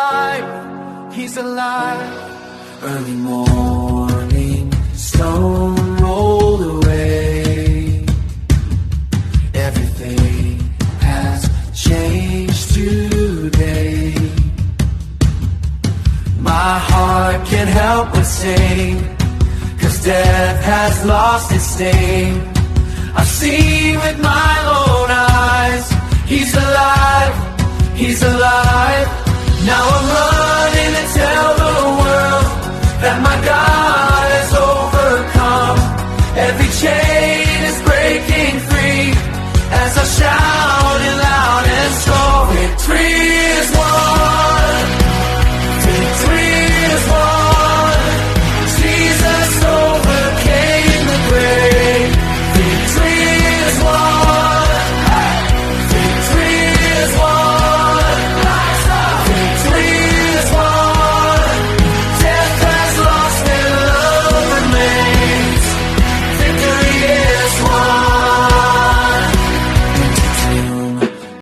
alive, He's alive. Early morning, stone rolled away. Everything has changed today. My heart can't help but sing, 'cause death has lost its sting. I've seen with my own eyes, He's alive, He's alive. Now I'm running to tell the world that my God